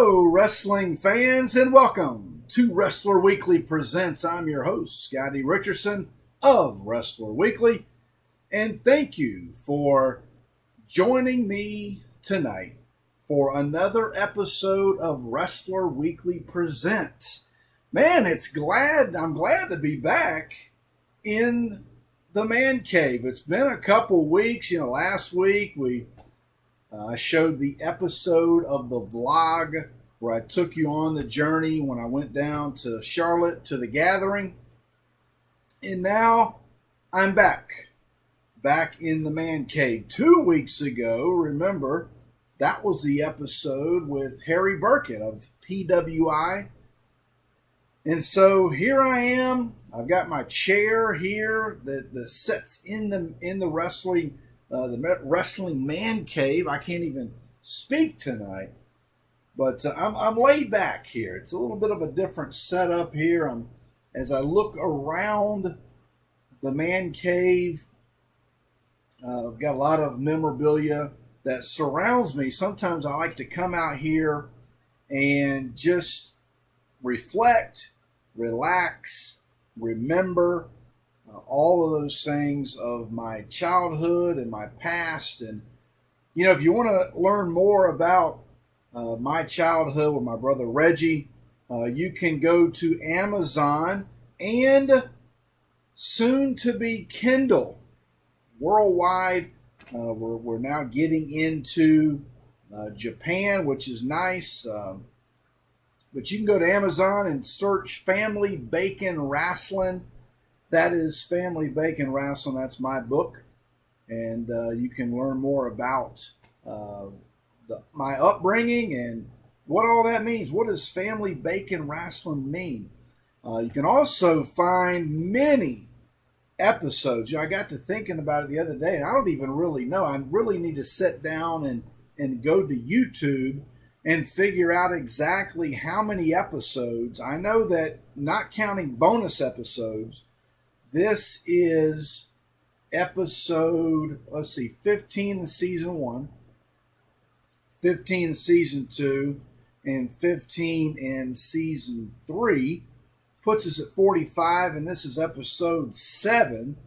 Hello, wrestling fans, and welcome to Wrestler Weekly Presents. I'm your host, Scottie Richardson of Wrestler Weekly, and thank you for joining me tonight for another episode of Wrestler Weekly Presents. Man, I'm glad to be back in the man cave. It's been a couple weeks. Last week I showed the episode of the vlog where I took you on the journey when I went down to Charlotte to the gathering. And now I'm back in the man cave. 2 weeks ago, remember, that was the episode with Harry Burkett of PWI. And so here I am. I've got my chair here that sits in the wrestling man cave. I can't even speak tonight, but I'm laid back here. It's a little bit of a different setup here. As I look around the man cave, I've got a lot of memorabilia that surrounds me. Sometimes I like to come out here and just reflect, relax, remember all of those things of my childhood and my past. And, if you want to learn more about my childhood with my brother Reggie, you can go to Amazon and soon to be Kindle worldwide. We're now getting into Japan, which is nice. But you can go to Amazon and search Family Bacon Wrestling. That is Family Bacon Wrestling. That's my book. And you can learn more about my upbringing and what all that means. What does Family Bacon Wrestling mean? You can also find many episodes. I got to thinking about it the other day, and I don't even really know. I really need to sit down and go to YouTube and figure out exactly how many episodes. I know that, not counting bonus episodes, this is episode, 15 in season 1, 15 in season 2, and 15 in season 3. Puts us at 45, and this is episode 7.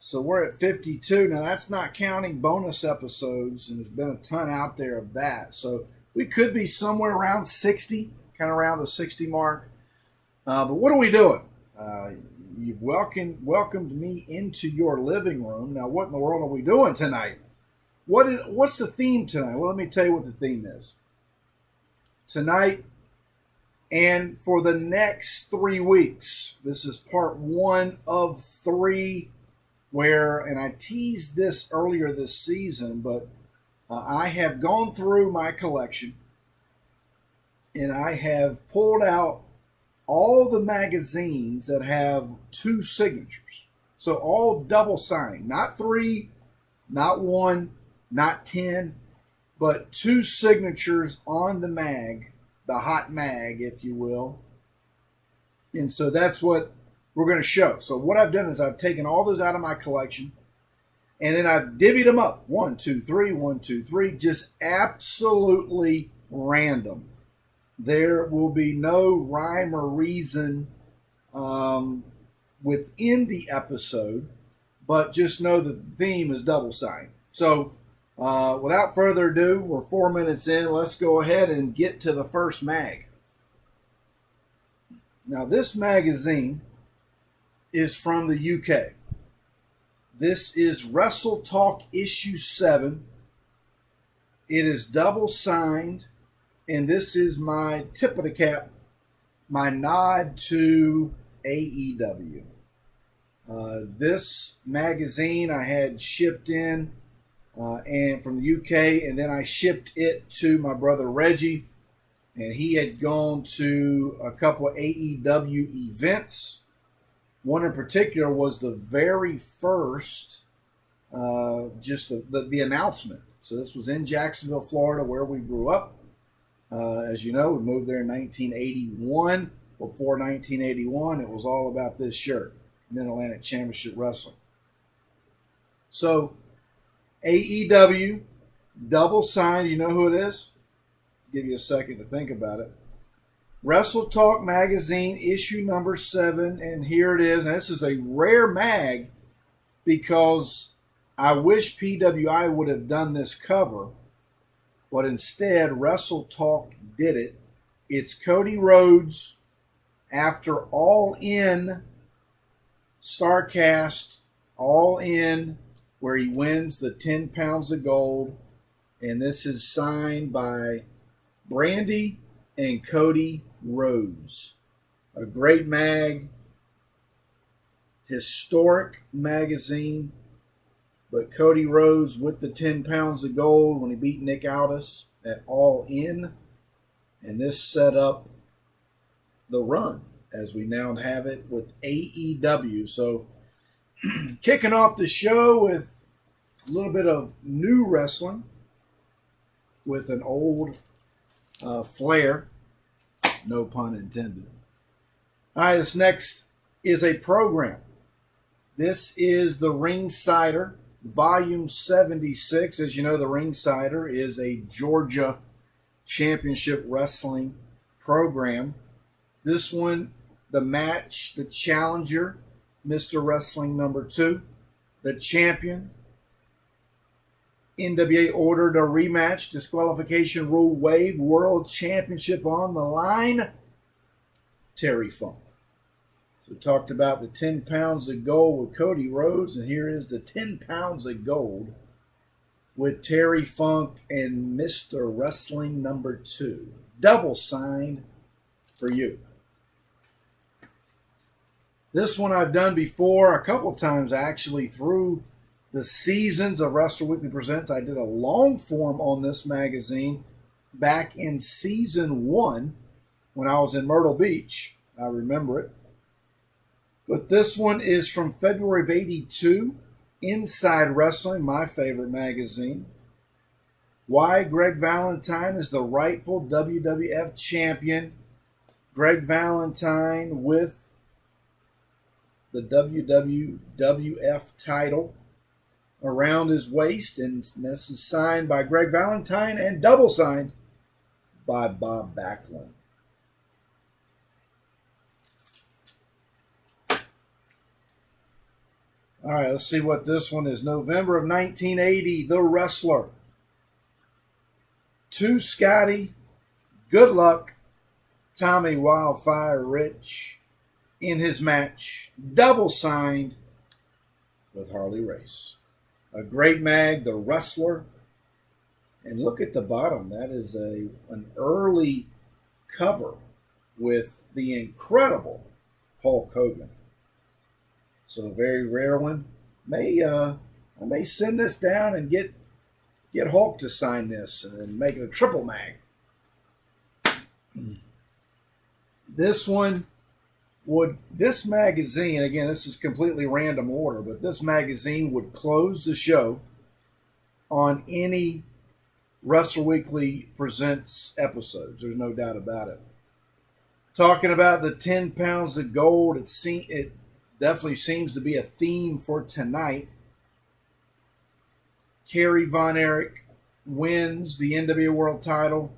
So we're at 52. Now, that's not counting bonus episodes, and there's been a ton out there of that. So we could be somewhere around 60, kind of around the 60 mark. But what are we doing? You've welcomed me into your living room. Now, what in the world are we doing tonight? What's the theme tonight? Well, let me tell you what the theme is. Tonight and for the next 3 weeks, this is part 1 of 3, and I teased this earlier this season, but I have gone through my collection and I have pulled out all the magazines that have 2 signatures. So all double signed, not 3, not 1, not 10, but 2 signatures on the mag, the hot mag, if you will. And so that's what we're going to show. So what I've done is I've taken all those out of my collection, and then I've divvied them up. 1, 2, 3, 1, 2, 3, just absolutely random. There will be no rhyme or reason within the episode, but just know that the theme is double signed. So without further ado, we're 4 minutes in. Let's go ahead and get to the first mag. Now, this magazine is from the UK. This is Wrestle Talk issue 7. It is double signed. And this is my tip of the cap, my nod to AEW. This magazine I had shipped in and from the UK, and then I shipped it to my brother Reggie, and he had gone to a couple of AEW events. One in particular was the very first, just the announcement. So this was in Jacksonville, Florida, where we grew up. As you know, we moved there in 1981. Before 1981, it was all about this shirt, Mid-Atlantic Championship Wrestling. So, AEW, double signed, you know who it is? give you a second to think about it. Wrestle Talk Magazine, issue number 7, and here it is. And this is a rare mag because I wish PWI would have done this cover, but instead Wrestle Talk did it. It's Cody Rhodes after All In, StarCast, All In, where he wins the 10 pounds of gold. And this is signed by Brandy and Cody Rhodes. A great mag, historic magazine, but Cody Rhodes with the 10 pounds of gold when he beat Nick Aldis at All In. And this set up the run as we now have it with AEW. So kicking off the show with a little bit of new wrestling with an old flair. No pun intended. All right, this next is a program. This is the Ringsider, Volume 76. As you know, the Ringsider is a Georgia Championship Wrestling program. This one, the match, the challenger, Mr. Wrestling number 2, the champion. NWA ordered a rematch, disqualification rule waived, world championship on the line. Terry Funk. So we talked about the 10 pounds of gold with Cody Rhodes, and here is the 10 pounds of gold with Terry Funk and Mr. Wrestling number 2. Double signed for you. This one I've done before a couple times actually through the seasons of Wrestler Weekly Presents. I did a long form on this magazine back in season 1 when I was in Myrtle Beach. I remember it. But this one is from February of 82, Inside Wrestling, my favorite magazine. Why Greg Valentine is the rightful WWF champion. Greg Valentine with the WWF title around his waist, and this is signed by Greg Valentine and double signed by Bob Backlund. All right, let's see what this one is. November of 1980, The Wrestler. To Scotty, good luck, Tommy Wildfire Rich in his match, double signed with Harley Race. A great mag, The Wrestler. And look at the bottom. That is an early cover with the incredible Hulk Hogan. So a very rare one. I may send this down and get Hulk to sign this and make it a triple mag. This magazine, again, this is completely random order, but this magazine would close the show on any Wrestler Weekly Presents episodes. There's no doubt about it. Talking about the 10 pounds of gold, it definitely seems to be a theme for tonight. Kerry Von Erich wins the NWA World title.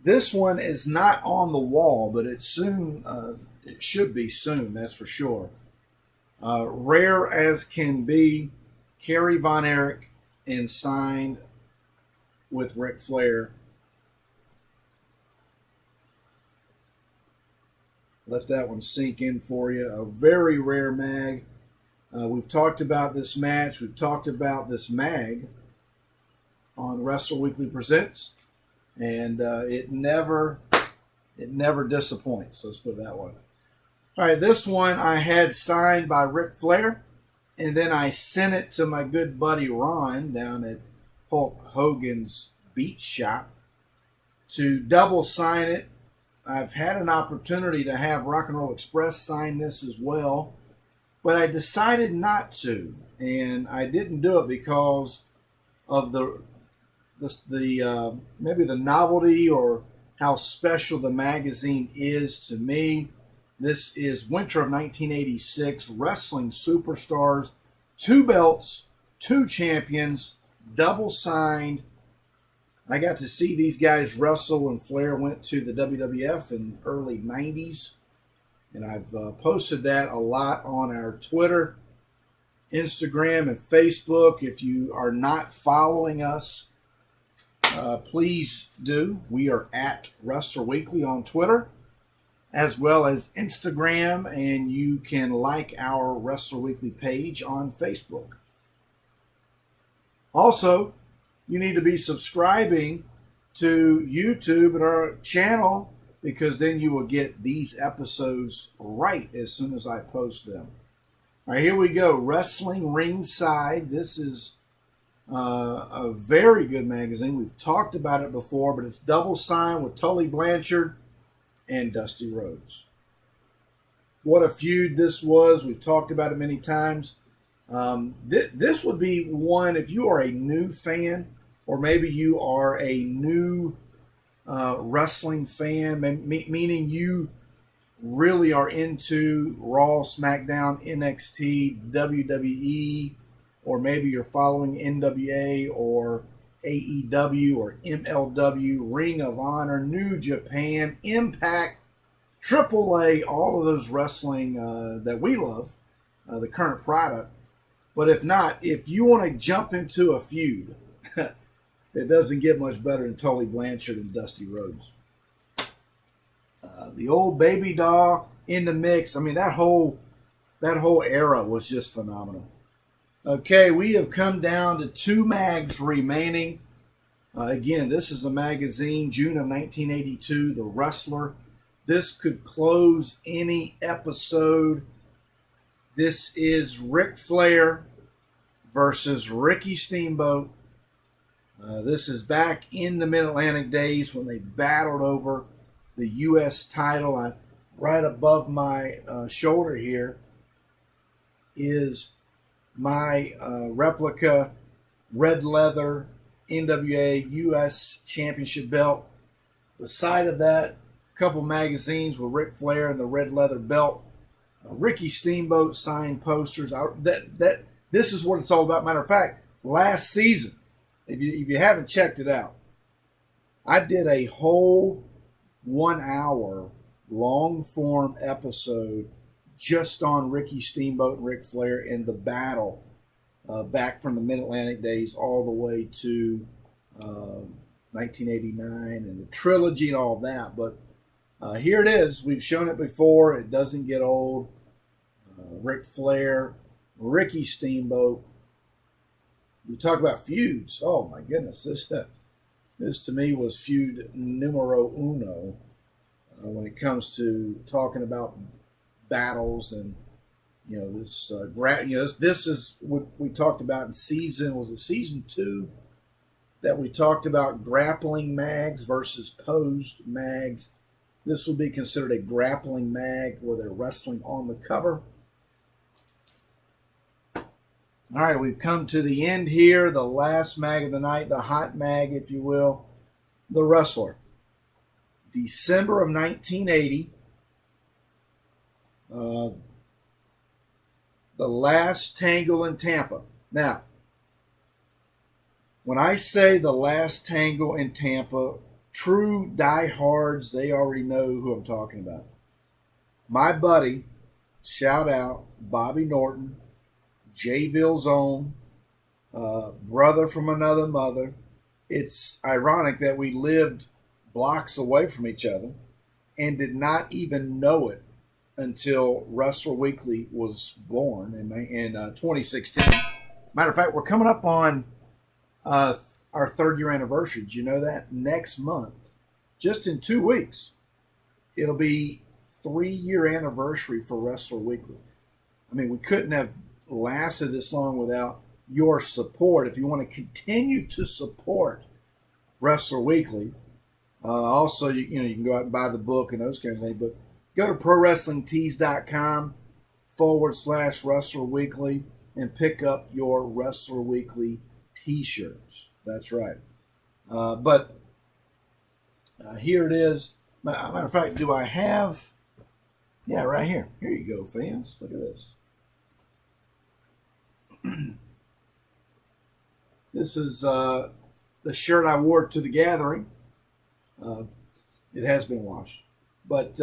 This one is not on the wall, but it should be soon, that's for sure. Rare as can be, Kerry Von Erich and signed with Ric Flair. Let that one sink in for you. A very rare mag. We've talked about this match. We've talked about this mag on Wrestle Weekly Presents, and it never disappoints. Let's put it that way. All right, this one I had signed by Ric Flair, and then I sent it to my good buddy Ron down at Hulk Hogan's Beach Shop to double sign it. I've had an opportunity to have Rock and Roll Express sign this as well, but I decided not to, and I didn't do it because of maybe the novelty or how special the magazine is to me. This is winter of 1986, Wrestling Superstars, 2 belts, 2 champions, double signed I got to see these guys wrestle when Flair went to the WWF in early 90s. And I've posted that a lot on our Twitter, Instagram, and Facebook. If you are not following us, please do. We are at Wrestler Weekly on Twitter, as well as Instagram, and you can like our Wrestler Weekly page on Facebook. Also, you need to be subscribing to YouTube and our channel, because then you will get these episodes right as soon as I post them. All right, here we go. Wrestling Ringside. This is a very good magazine. We've talked about it before, but it's double signed with Tully Blanchard and Dusty Rhodes. What a feud this was. We've talked about it many times. This would be one, if you are a new fan, or maybe you are a new wrestling fan, meaning you really are into Raw, SmackDown, NXT, WWE, or maybe you're following NWA or AEW or MLW, Ring of Honor, New Japan, Impact, AAA, all of those wrestling that we love, the current product. But if not, if you want to jump into a feud, it doesn't get much better than Tully Blanchard and Dusty Rhodes. The old baby doll in the mix. I mean, that whole era was just phenomenal. Okay, we have come down to 2 mags remaining. Again, this is a magazine, June of 1982, The Wrestler. This could close any episode. This is Ric Flair versus Ricky Steamboat. This is back in the Mid-Atlantic days when they battled over the U.S. title. Right above my shoulder here is my replica red leather NWA U.S. Championship belt. The side of that, a couple magazines with Ric Flair and the red leather belt. Ricky Steamboat signed posters. This is what it's all about. Matter of fact, last season, if you haven't checked it out, I did a whole 1 hour long form episode just on Ricky Steamboat and Ric Flair and the battle back from the Mid-Atlantic days all the way to 1989 and the trilogy and all that. But here it is. We've shown it before. It doesn't get old. Ric Flair, Ricky Steamboat. You talk about feuds. Oh my goodness, this to me was feud numero uno when it comes to talking about battles. And this this is what we talked about in season 2 that we talked about grappling mags versus posed mags. This will be considered a grappling mag where they're wrestling on the cover. All right, we've come to the end here. The last mag of the night, the hot mag, if you will, The Wrestler. December of 1980. The last tangle in Tampa. Now, when I say the last tangle in Tampa, true diehards, they already know who I'm talking about. My buddy, shout out, Bobby Norton, Jayville's own, brother from another mother. It's ironic that we lived blocks away from each other and did not even know it until Wrestler Weekly was born in 2016. Matter of fact, we're coming up on our 3rd year anniversary. Did you know that? Next month, just in 2 weeks, it'll be 3-year anniversary for Wrestler Weekly. I mean, we couldn't have lasted this long without your support. If you want to continue to support Wrestler Weekly, also you can go out and buy the book and those kinds of things. But go to ProWrestlingTees.com/Wrestler Weekly and pick up your Wrestler Weekly T-shirts. That's right. But here it is. Matter of fact, do I have? Yeah, right here. Here you go, fans. Look at this. This is the shirt I wore to the gathering. It has been washed, but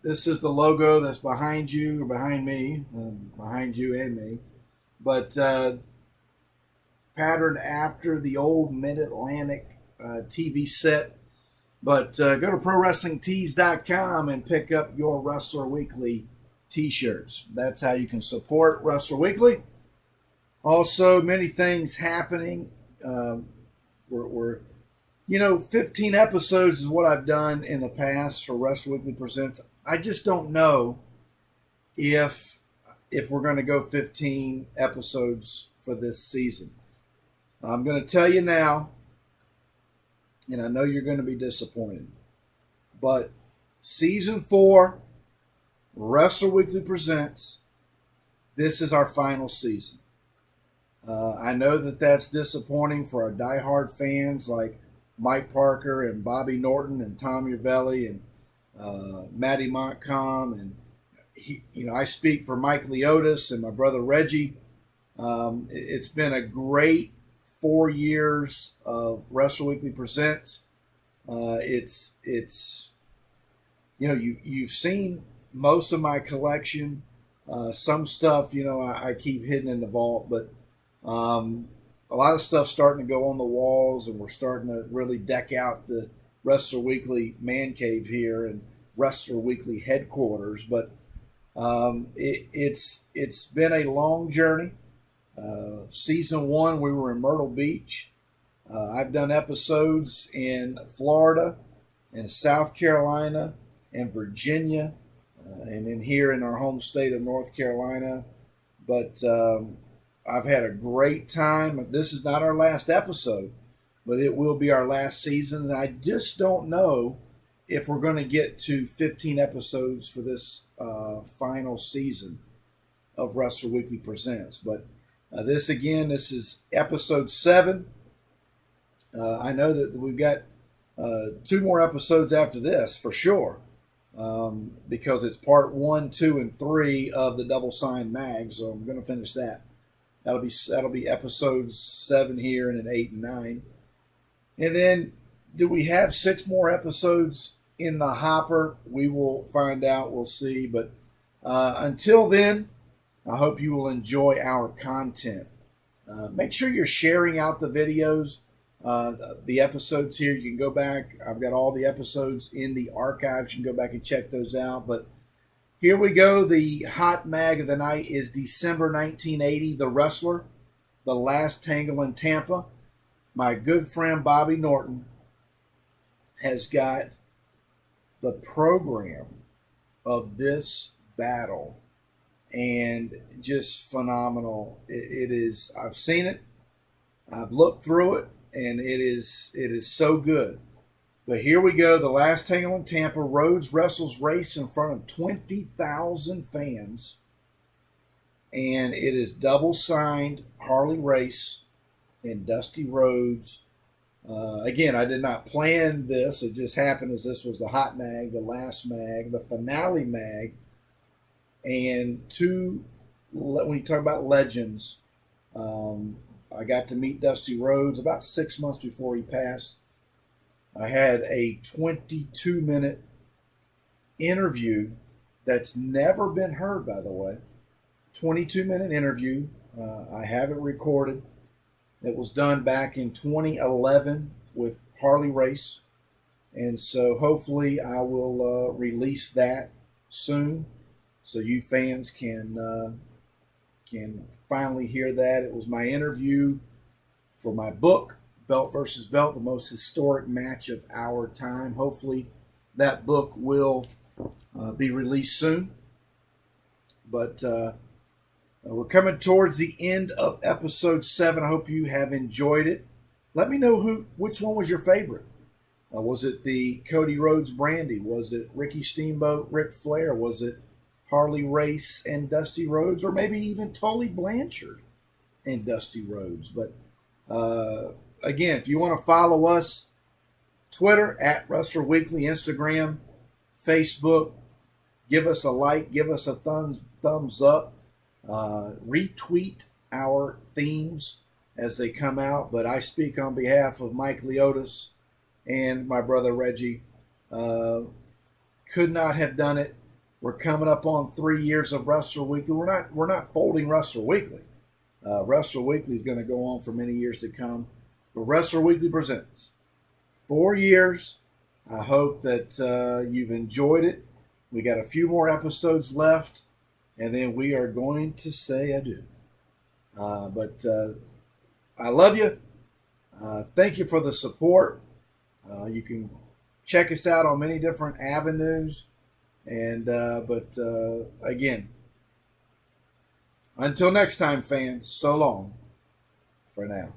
this is the logo that's behind you or behind me, behind you and me. But patterned after the old Mid-Atlantic TV set. But go to ProWrestlingTees.com and pick up your Wrestler Weekly t-shirts. That's how you can support Wrestler Weekly. Also, many things happening. We're 15 episodes is what I've done in the past for Wrestler Weekly Presents. I just don't know if we're going to go 15 episodes for this season. I'm going to tell you now, and I know you're going to be disappointed, but Season 4, Wrestler Weekly Presents, this is our final season. I know that that's disappointing for our diehard fans like Mike Parker and Bobby Norton and Tom Urvelli and Matty Montcalm, and I speak for Mike Leotis and my brother Reggie. It's been a great 4 years of Wrestler Weekly Presents. You've seen most of my collection. Some stuff, I keep hidden in the vault, but a lot of stuff starting to go on the walls, and we're starting to really deck out the Wrestler Weekly man cave here and Wrestler Weekly headquarters. But it's been a long journey. Season 1, we were in Myrtle Beach. I've done episodes in Florida and South Carolina and Virginia, and then here in our home state of North Carolina. But I've had a great time. This is not our last episode, but it will be our last season. And I just don't know if we're going to get to 15 episodes for this final season of Wrestler Weekly Presents. But this is episode 7. I know that we've got 2 more episodes after this for sure, because it's part 1, 2, and 3 of the Double Sign Mag. So I'm going to finish that. That'll be episodes 7 here, and then 8 and 9. And then, do we have 6 more episodes in the hopper? We will find out. We'll see. But until then, I hope you will enjoy our content. Make sure you're sharing out the videos, the episodes here. You can go back. I've got all the episodes in the archives. You can go back and check those out. But here we go. The hot mag of the night is December 1980, The Wrestler, The Last Tangle in Tampa. My good friend Bobby Norton has got the program of this battle, and just phenomenal. It is. I've seen it. I've looked through it, and it is so good. But here we go. The Last Tangle in Tampa. Rhodes wrestles race in front of 20,000 fans. And it is double signed Harley Race and Dusty Rhodes. Again, I did not plan this. It just happened as this was the hot mag, the last mag, the finale mag. And when you talk about legends, I got to meet Dusty Rhodes about 6 months before he passed. I had a 22-minute interview that's never been heard, by the way. 22-minute interview. I have it recorded. It was done back in 2011 with Harley Race. And so hopefully I will release that soon, so you fans can finally hear that. It was my interview for my book, Belt versus Belt, the most historic match of our time. Hopefully that book will be released soon. But we're coming towards the end of episode 7. I hope you have enjoyed it. Let me know which one was your favorite. Was it the Cody Rhodes Brandy? Was it Ricky Steamboat, Ric Flair? Was it Harley Race and Dusty Rhodes? Or maybe even Tully Blanchard and Dusty Rhodes? But again, if you want to follow us, Twitter at Wrestler Weekly, Instagram, Facebook, give us a like, give us a thumbs up, retweet our themes as they come out. But I speak on behalf of Mike Leotis and my brother Reggie. Could not have done it. We're coming up on 3 years of Wrestler Weekly. We're not folding Wrestler Weekly. Wrestler Weekly is going to go on for many years to come. But Wrestler Weekly presents 4 years. I hope that you've enjoyed it. We got a few more episodes left, and then we are going to say adieu. But I love you. Thank you for the support. You can check us out on many different avenues. And but again, until next time, fans, so long for now.